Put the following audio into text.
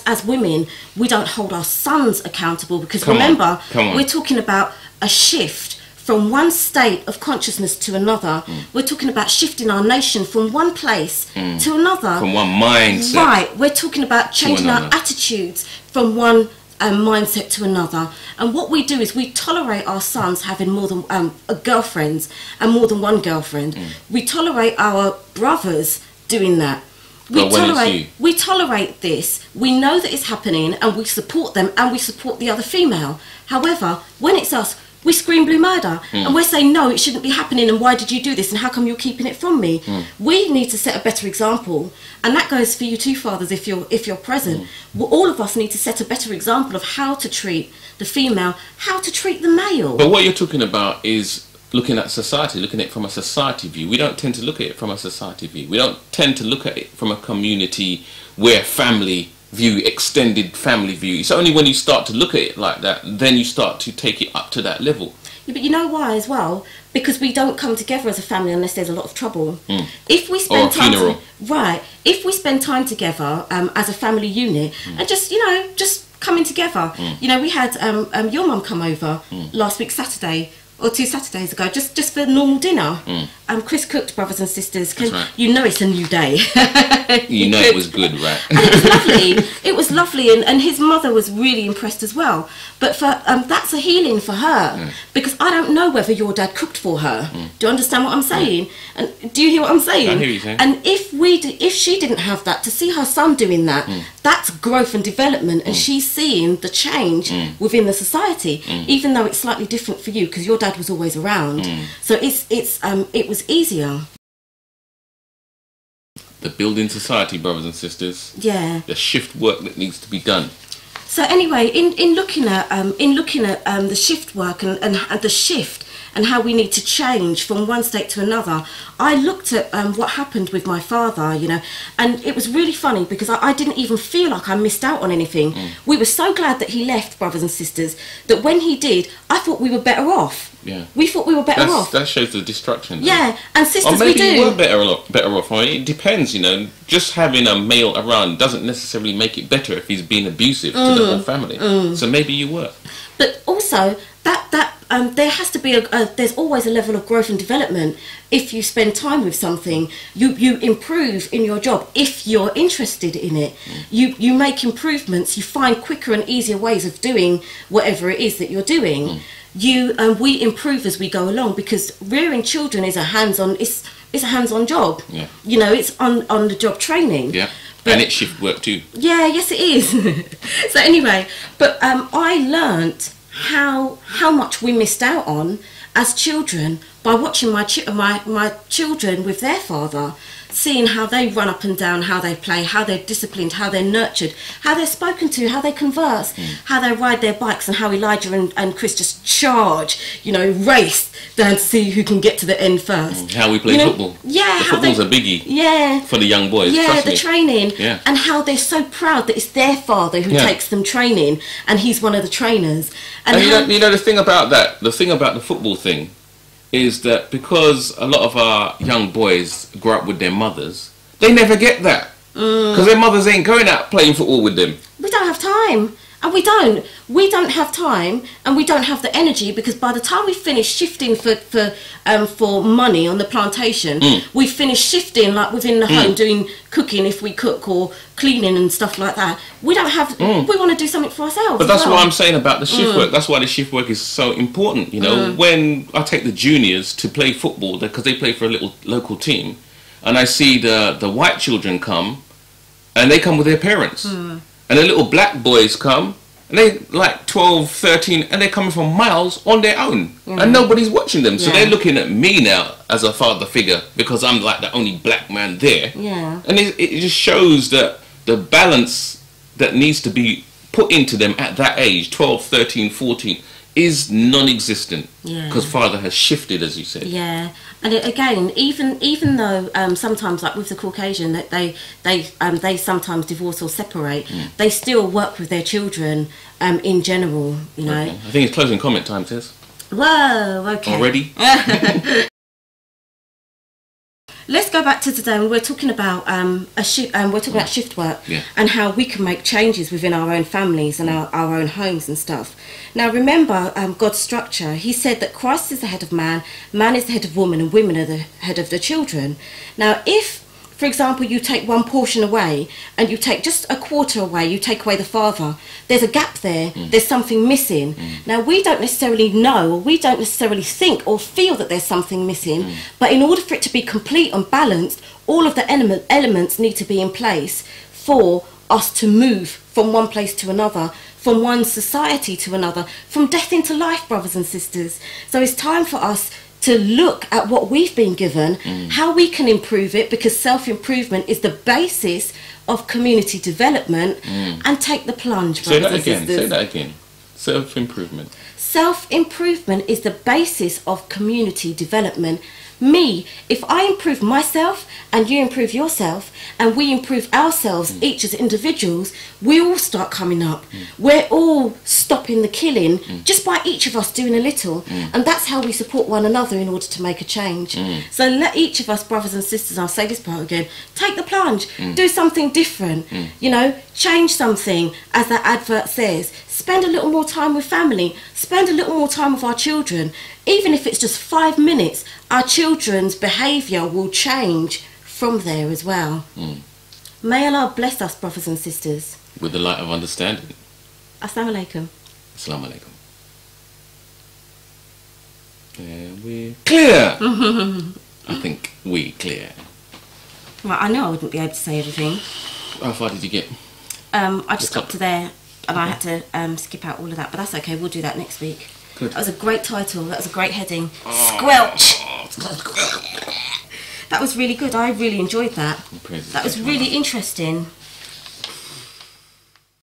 as women, we don't hold our sons accountable, because remember, we're talking about a shift from one state of consciousness to another. We're talking about shifting our nation from one place to another. From one mindset. Right. We're talking about changing our attitudes from one mindset to another. And what we do is we tolerate our sons having more than girlfriends and more than one girlfriend. We tolerate our brothers doing that. We tolerate this. We know that it's happening, and we support them, and we support the other female. However, when it's us, we scream blue murder, and we're saying, no, it shouldn't be happening, and why did you do this, and how come you're keeping it from me? We need to set a better example, and that goes for you too, fathers, if you're present. Well, all of us need to set a better example of how to treat the female, how to treat the male. But what you're talking about is looking at society, looking at it from a society view. We don't tend to look at it from a society view. We don't tend to look at it from a community where family view, extended family view. It's only when you start to look at it like that, then you start to take it up to that level. Yeah, but you know why as well? Because we don't come together as a family unless there's a lot of trouble. If we spend time if we spend time together as a family unit and just coming together. We had your mum come over last week Saturday, or 2 Saturdays ago, just for normal dinner. Chris cooked, brothers and sisters. You know it's a new day. You know it was good, right? And it was lovely. It was lovely, and his mother was really impressed as well. But for that's a healing for her, because I don't know whether your dad cooked for her. Do you understand what I'm saying? And do you hear what I'm saying? I hear you saying. And if she didn't have that, to see her son doing that, that's growth and development, and she's seeing the change within the society, even though it's slightly different for you because your dad was always around. So it was easier. The building society, brothers and sisters. Yeah. The shift work that needs to be done. So anyway, in looking at the shift work and the shift and how we need to change from one state to another, I looked at what happened with my father, and it was really funny because I didn't even feel like I missed out on anything. We were so glad that he left, brothers and sisters, that when he did, I thought we were better off. Yeah. We thought we were better off. That shows the destruction. Yeah, and sisters, or maybe we do. You were better off. I mean, it depends, Just having a male around doesn't necessarily make it better if he's being abusive to the whole family. So maybe you were. But also, there has to be there's always a level of growth and development. If you spend time with something, you improve in your job. If you're interested in it, you make improvements. You find quicker and easier ways of doing whatever it is that you're doing. We improve as we go along, because rearing children is a hands-on. It's a hands-on job. Yeah. It's on the job training. Yeah. And it's shift work too. Yeah, yes it is. So anyway, but I learnt how much we missed out on as children by watching my children with their father, seeing how they run up and down, how they play, how they're disciplined, how they're nurtured, how they're spoken to, how they converse, how they ride their bikes, and how Elijah and Chris just charge, race down to see who can get to the end first. How we play football. Yeah. Football's a biggie. Yeah. For the young boys. Yeah, trust the me. training. Yeah. And how they're so proud that it's their father who takes them training, and he's one of the trainers. And the thing about that, the thing about the football thing, is that because a lot of our young boys grow up with their mothers, they never get that. Because their mothers ain't going out playing football with them. We don't have time. And we don't have time, and we don't have the energy, because by the time we finish shifting for money on the plantation, we finish shifting like within the home, doing cooking if we cook, or cleaning and stuff like that. We don't have. We want to do something for ourselves. But that's what I'm saying about the shift work. That's why the shift work is so important. When I take the juniors to play football, because they play for a little local team, and I see the white children come, and they come with their parents. And the little black boys come, and they like 12, 13, and they're coming from miles on their own. And nobody's watching them. So they're looking at me now as a father figure, because I'm like the only black man there. Yeah. And it just shows that the balance that needs to be put into them at that age, 12, 13, 14, is non-existent. Yeah. Because father has shifted, as you said. Yeah. And again, even though sometimes, like with the Caucasian, that they sometimes divorce or separate, they still work with their children in general. Okay. I think it's closing comment time, Tess. Whoa. Okay. Already? let's go back to today. We're talking about shift work, Yeah. and how we can make changes within our own families and our own homes and stuff. Now, remember God's structure. He said that Christ is the head of man, man is the head of woman, and women are the head of the children. Now, if, for example, you take one portion away and you take just a quarter away, you take away the father, there's a gap there, there's something missing. Now, we don't necessarily know, or we don't necessarily think or feel that there's something missing, but in order for it to be complete and balanced, all of the elements need to be in place for us to move from one place to another, from one society to another, from death into life, brothers and sisters. So it's time for us to look at what we've been given, how we can improve it, because self-improvement is the basis of community development, and take the plunge, brothers and sisters. Say that again. Self-improvement. Self-improvement is the basis of community development. Me, if I improve myself and you improve yourself and we improve ourselves each as individuals, we all start coming up. We're all stopping the killing just by each of us doing a little, and that's how we support one another in order to make a change. So let each of us, brothers and sisters, I'll say this part again, take the plunge, do something different, you know, change something, as that advert says. Spend a little more time with family, spend a little more time with our children. Even if it's just 5 minutes, our children's behaviour will change from there as well. May Allah bless us, brothers and sisters. With the light of understanding. Assalamu alaikum. Assalamu alaikum. We're clear. I think we clear. Well, I know I wouldn't be able to say everything. How far did you get? I just got to there and I had to skip out all of that, but that's okay, we'll do that next week. Good. That was a great title, that was a great heading. Squelch! That was really good, I really enjoyed that. That was really interesting.